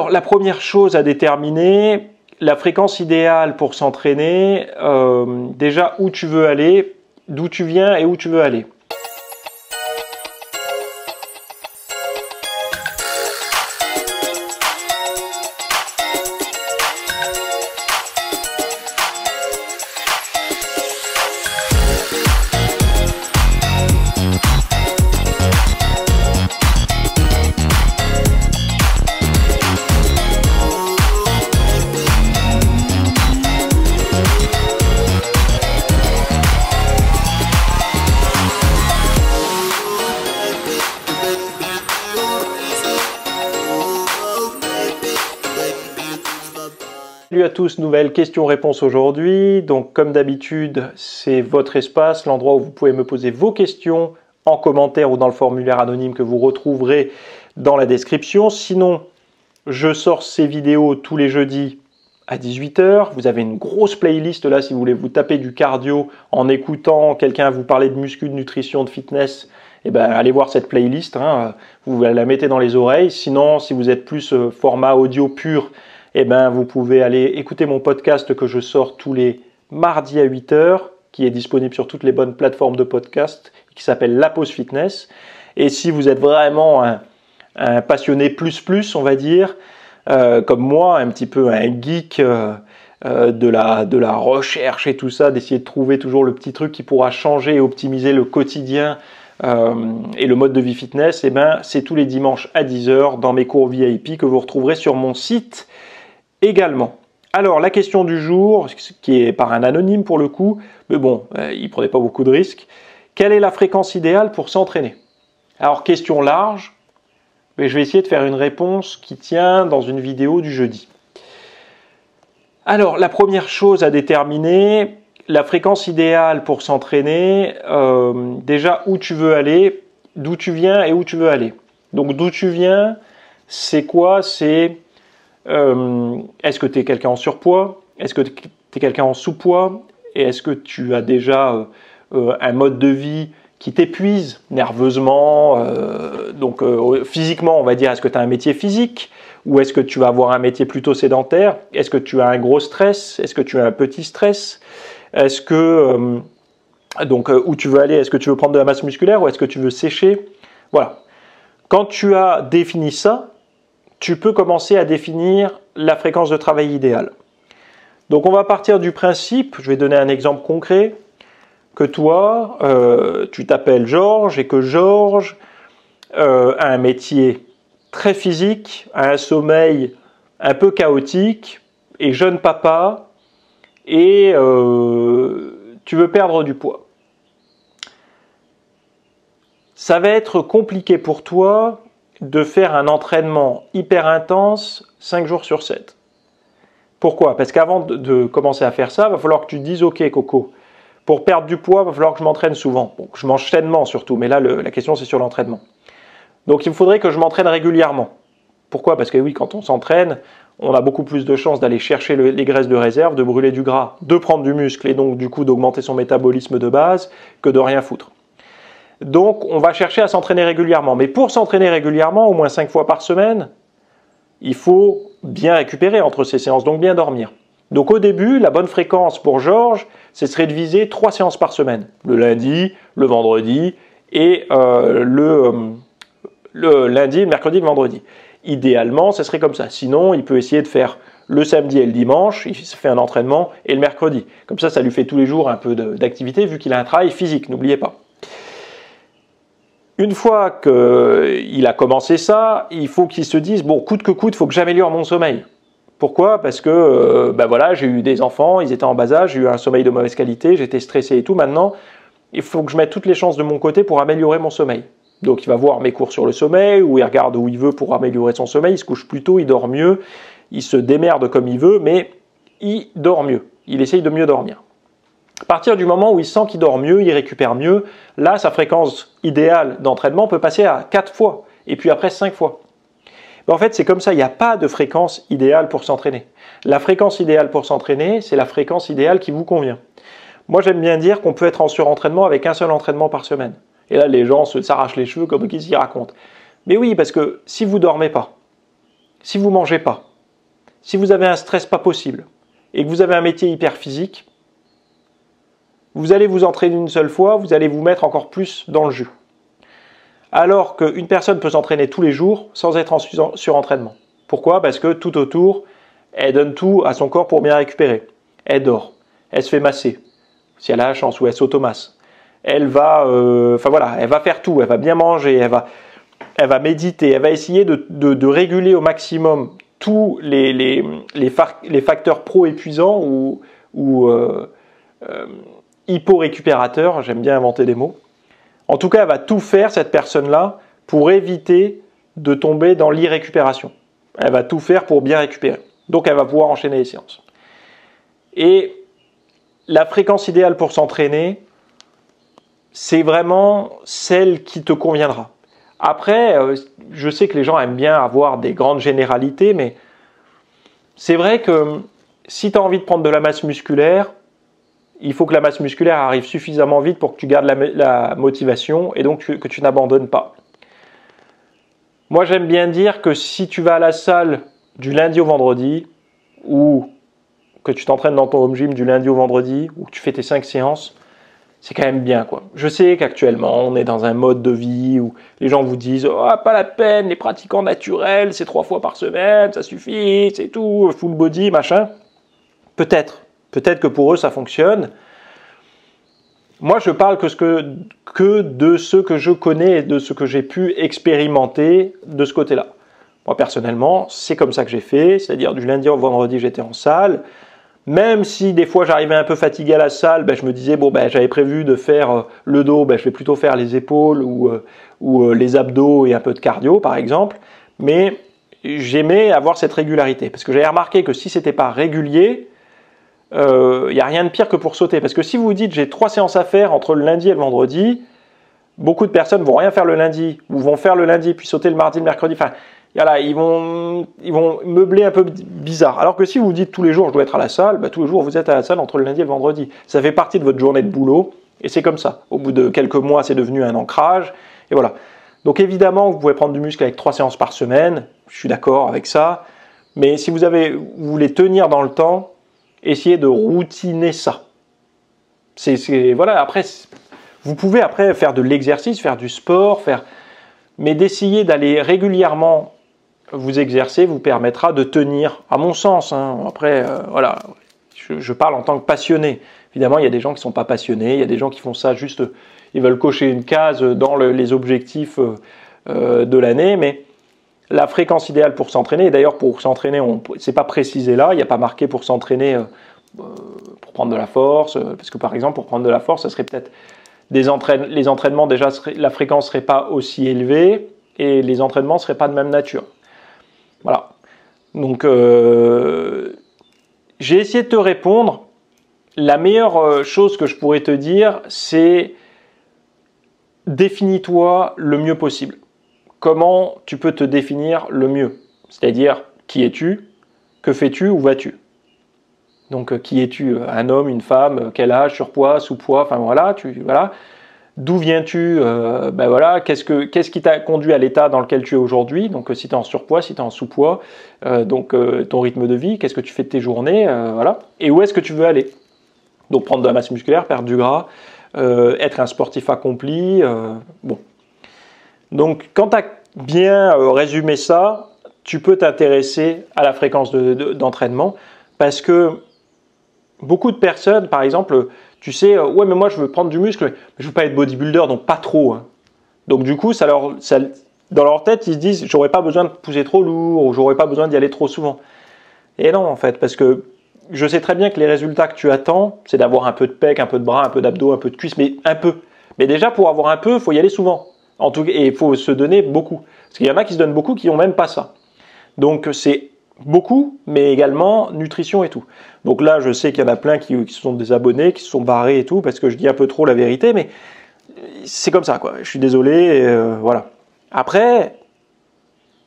Alors, la première chose à déterminer, la fréquence idéale pour s'entraîner, déjà où tu veux aller, d'où tu viens et où tu veux aller. Salut à tous, nouvelle question-réponse aujourd'hui. Donc comme d'habitude, c'est votre espace, l'endroit où vous pouvez me poser vos questions en commentaire ou dans le formulaire anonyme que vous retrouverez dans la description. Sinon, je sors ces vidéos tous les jeudis à 18 h. Vous avez une grosse playlist là si vous voulez vous taper du cardio en écoutant quelqu'un vous parler de muscu, de nutrition, de fitness. Eh ben, allez voir cette playlist, vous la mettez dans les oreilles. Sinon, si vous êtes plus format audio pur, eh ben, vous pouvez aller écouter mon podcast que je sors tous les mardis à 8 h, qui est disponible sur toutes les bonnes plateformes de podcast, qui s'appelle La Pause Fitness. Et si vous êtes vraiment un passionné plus, on va dire, comme moi, un petit peu un geek de la recherche et tout ça, d'essayer de trouver toujours le petit truc qui pourra changer et optimiser le quotidien et le mode de vie fitness, eh ben, c'est tous les dimanches à 10 h dans mes cours VIP que vous retrouverez sur mon site également. Alors, la question du jour, qui est par un anonyme pour le coup, mais bon, il ne prenait pas beaucoup de risques. Quelle est la fréquence idéale pour s'entraîner? Alors, question large, mais je vais essayer de faire une réponse qui tient dans une vidéo du jeudi. Alors, la première chose à déterminer, la fréquence idéale pour s'entraîner, déjà où tu veux aller, d'où tu viens et où tu veux aller. Donc, d'où tu viens, c'est quoi? C'est est-ce que tu es quelqu'un en surpoids? Est-ce que tu es quelqu'un en sous-poids? Et est-ce que tu as déjà un mode de vie qui t'épuise nerveusement, physiquement, on va dire, est-ce que tu as un métier physique? Ou est-ce que tu vas avoir un métier plutôt sédentaire? Est-ce que tu as un gros stress? Est-ce que tu as un petit stress? Est-ce que, où tu veux aller? Est-ce que tu veux prendre de la masse musculaire ou est-ce que tu veux sécher? Voilà. Quand tu as défini ça, tu peux commencer à définir la fréquence de travail idéale. Donc on va partir du principe, je vais donner un exemple concret, que toi, tu t'appelles Georges et que Georges a un métier très physique, a un sommeil un peu chaotique, est jeune papa et tu veux perdre du poids. Ça va être compliqué pour toi de faire un entraînement hyper intense 5 jours sur 7. Pourquoi? Parce qu'avant de commencer à faire ça, il va falloir que tu te dises « Ok Coco, pour perdre du poids, il va falloir que je m'entraîne souvent. » Bon, je mange sainement surtout, mais là la question c'est sur l'entraînement. Donc il me faudrait que je m'entraîne régulièrement. Pourquoi? Parce que oui, quand on s'entraîne, on a beaucoup plus de chances d'aller chercher les graisses de réserve, de brûler du gras, de prendre du muscle et donc du coup d'augmenter son métabolisme de base que de rien foutre. Donc, on va chercher à s'entraîner régulièrement. Mais pour s'entraîner régulièrement, au moins 5 fois par semaine, il faut bien récupérer entre ces séances, donc bien dormir. Donc au début, la bonne fréquence pour Georges, ce serait de viser 3 séances par semaine. Le lundi, le vendredi et le lundi, le mercredi et le vendredi. Idéalement, ce serait comme ça. Sinon, il peut essayer de faire le samedi et le dimanche, il se fait un entraînement, et le mercredi. Comme ça lui fait tous les jours un peu d'activité, vu qu'il a un travail physique, n'oubliez pas. Une fois qu'il a commencé ça, il faut qu'il se dise, bon, coûte que coûte, il faut que j'améliore mon sommeil. Pourquoi? Parce que j'ai eu des enfants, ils étaient en bas âge, j'ai eu un sommeil de mauvaise qualité, j'étais stressé et tout. Maintenant, il faut que je mette toutes les chances de mon côté pour améliorer mon sommeil. Donc il va voir mes cours sur le sommeil, ou il regarde où il veut pour améliorer son sommeil, il se couche plus tôt, il dort mieux, il se démerde comme il veut, mais il dort mieux, il essaye de mieux dormir. À partir du moment où il sent qu'il dort mieux, il récupère mieux, là, sa fréquence idéale d'entraînement peut passer à 4 fois, et puis après 5 fois. Mais en fait, c'est comme ça, il n'y a pas de fréquence idéale pour s'entraîner. La fréquence idéale pour s'entraîner, c'est la fréquence idéale qui vous convient. Moi, j'aime bien dire qu'on peut être en surentraînement avec un seul entraînement par semaine. Et là, les gens s'arrachent les cheveux comme qu'ils s'y racontent. Mais oui, parce que si vous ne dormez pas, si vous ne mangez pas, si vous avez un stress pas possible et que vous avez un métier hyper physique, vous allez vous entraîner une seule fois, vous allez vous mettre encore plus dans le jus. Alors qu'une personne peut s'entraîner tous les jours sans être en surentraînement. Pourquoi? Parce que tout autour, elle donne tout à son corps pour bien récupérer. Elle dort, elle se fait masser, si elle a la chance, ou elle s'automasse. Elle va, elle va faire tout, elle va bien manger, elle va méditer, elle va essayer de réguler au maximum tous les facteurs pro-épuisants ou hypo-récupérateurs, j'aime bien inventer des mots. En tout cas, elle va tout faire, cette personne-là, pour éviter de tomber dans l'irrécupération. Elle va tout faire pour bien récupérer. Donc, elle va pouvoir enchaîner les séances. Et la fréquence idéale pour s'entraîner, c'est vraiment celle qui te conviendra. Après, je sais que les gens aiment bien avoir des grandes généralités, mais c'est vrai que si tu as envie de prendre de la masse musculaire, il faut que la masse musculaire arrive suffisamment vite pour que tu gardes la motivation et donc que tu n'abandonnes pas. Moi, j'aime bien dire que si tu vas à la salle du lundi au vendredi ou que tu t'entraînes dans ton home gym du lundi au vendredi ou que tu fais tes 5 séances, c'est quand même bien, quoi. Je sais qu'actuellement, on est dans un mode de vie où les gens vous disent « Oh, pas la peine, les pratiquants naturels, c'est 3 fois par semaine, ça suffit, c'est tout, full body, machin. » Peut-être que pour eux, ça fonctionne. Moi, je parle que de ce que je connais et de ce que j'ai pu expérimenter de ce côté-là. Moi, personnellement, c'est comme ça que j'ai fait, c'est-à-dire du lundi au vendredi, j'étais en salle. Même si des fois j'arrivais un peu fatigué à la salle, je me disais, j'avais prévu de faire le dos, je vais plutôt faire les épaules ou les abdos et un peu de cardio, par exemple. Mais j'aimais avoir cette régularité, parce que j'avais remarqué que si c'était pas régulier, il n'y a rien de pire que pour sauter. Parce que si vous vous dites, j'ai 3 séances à faire entre le lundi et le vendredi, beaucoup de personnes vont rien faire le lundi, ou vont faire le lundi, puis sauter le mardi, le mercredi, voilà, ils vont meubler un peu bizarre. Alors que si vous vous dites tous les jours je dois être à la salle, tous les jours vous êtes à la salle entre le lundi et le vendredi. Ça fait partie de votre journée de boulot et c'est comme ça. Au bout de quelques mois, c'est devenu un ancrage et voilà. Donc évidemment, vous pouvez prendre du muscle avec 3 séances par semaine. Je suis d'accord avec ça. Mais si vous voulez tenir dans le temps, essayez de routiner ça. Voilà. Après, vous pouvez après faire de l'exercice, faire du sport, mais d'essayer d'aller régulièrement vous exercer vous permettra de tenir, à mon sens. Après, voilà, je parle en tant que passionné. Évidemment, il y a des gens qui ne sont pas passionnés, il y a des gens qui font ça juste, ils veulent cocher une case dans les objectifs de l'année, mais la fréquence idéale pour s'entraîner, et d'ailleurs pour s'entraîner, c'est pas précisé là, il n'y a pas marqué pour s'entraîner, pour prendre de la force, parce que par exemple, pour prendre de la force, ça serait peut-être les entraînements, déjà, la fréquence ne serait pas aussi élevée, et les entraînements ne seraient pas de même nature. Voilà. Donc, j'ai essayé de te répondre. La meilleure chose que je pourrais te dire, c'est définis-toi le mieux possible. Comment tu peux te définir le mieux? C'est-à-dire, qui es-tu? Que fais-tu? Où vas-tu? Donc, qui es-tu? Un homme, une femme? Quel âge? Surpoids? Sous-poids? Enfin, voilà. Voilà. D'où viens-tu? Voilà, qu'est-ce qui t'a conduit à l'état dans lequel tu es aujourd'hui? Donc, si tu es en surpoids, si tu es en sous-poids, ton rythme de vie, qu'est-ce que tu fais de tes journées? Voilà. Et où est-ce que tu veux aller? Donc, prendre de la masse musculaire, perdre du gras, être un sportif accompli. Bon. Donc, quand tu as bien résumé ça, tu peux t'intéresser à la fréquence d'entraînement parce que beaucoup de personnes, par exemple, tu sais, ouais, mais moi je veux prendre du muscle, mais je veux pas être bodybuilder, donc pas trop. Donc du coup, dans leur tête, ils se disent, j'aurais pas besoin de pousser trop lourd, ou j'aurais pas besoin d'y aller trop souvent. Et non, en fait, parce que je sais très bien que les résultats que tu attends, c'est d'avoir un peu de pec, un peu de bras, un peu d'abdos, un peu de cuisses, mais un peu. Mais déjà, pour avoir un peu, il faut y aller souvent. En tout cas, et il faut se donner beaucoup. Parce qu'il y en a qui se donnent beaucoup, qui n'ont même pas ça. Donc c'est beaucoup, mais également nutrition et tout. Donc là, je sais qu'il y en a plein qui se sont désabonnés, qui se sont barrés et tout, parce que je dis un peu trop la vérité, mais c'est comme ça, quoi. Je suis désolé, voilà. Après,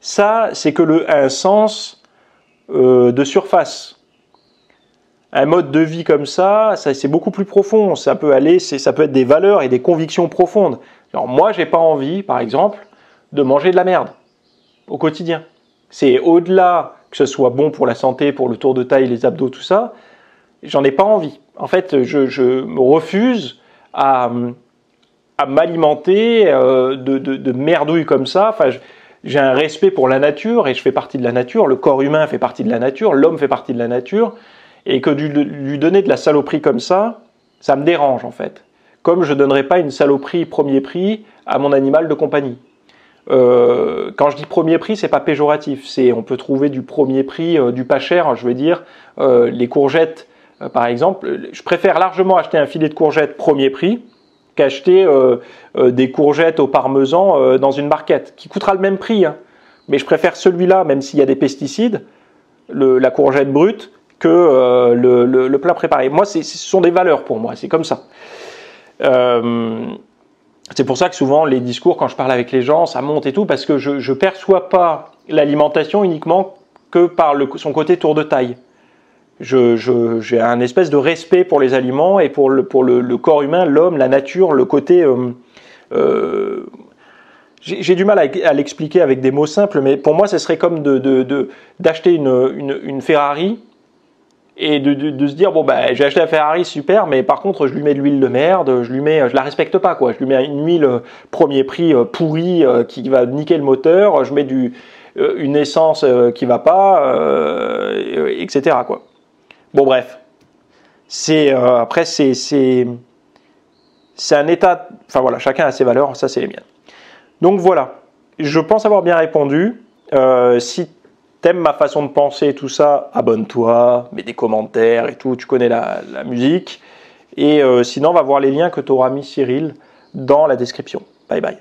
ça, c'est que un sens de surface. Un mode de vie comme ça c'est beaucoup plus profond. Ça peut être des valeurs et des convictions profondes. Alors moi, j'ai pas envie, par exemple, de manger de la merde au quotidien. C'est au-delà que ce soit bon pour la santé, pour le tour de taille, les abdos, tout ça, j'en ai pas envie. En fait, je me refuse à m'alimenter de merdouilles comme ça. Enfin, j'ai un respect pour la nature et je fais partie de la nature. Le corps humain fait partie de la nature, l'homme fait partie de la nature. Et que lui donner de la saloperie comme ça me dérange en fait. Comme je ne donnerais pas une saloperie premier prix à mon animal de compagnie. Quand je dis premier prix, c'est pas péjoratif. On peut trouver du premier prix, du pas cher. Je veux dire, les courgettes, par exemple. Je préfère largement acheter un filet de courgettes premier prix qu'acheter des courgettes au parmesan dans une barquette, qui coûtera le même prix. Hein. Mais je préfère celui-là, même s'il y a des pesticides, la courgette brute, que le plat préparé. Moi, ce sont des valeurs pour moi, c'est comme ça. C'est pour ça que souvent, les discours, quand je parle avec les gens, ça monte et tout, parce que je ne perçois pas l'alimentation uniquement que par son côté tour de taille. J'ai un espèce de respect pour les aliments et pour le corps humain, l'homme, la nature, le côté... j'ai du mal à l'expliquer avec des mots simples, mais pour moi, ce serait comme d'acheter une Ferrari et de se dire, bon, bah, j'ai acheté la Ferrari, super, mais par contre, je lui mets de l'huile de merde, je la respecte pas, quoi. Je lui mets une huile premier prix pourrie qui va niquer le moteur, je mets une essence qui va pas, etc., quoi. Bon, bref. Après, c'est un état... Enfin, voilà, chacun a ses valeurs, ça, c'est les miennes. Donc, voilà. Je pense avoir bien répondu. Si t'aimes ma façon de penser, tout ça, abonne-toi, mets des commentaires et tout, tu connais la musique. Et sinon, on va voir les liens que t'aura mis Cyril dans la description. Bye bye.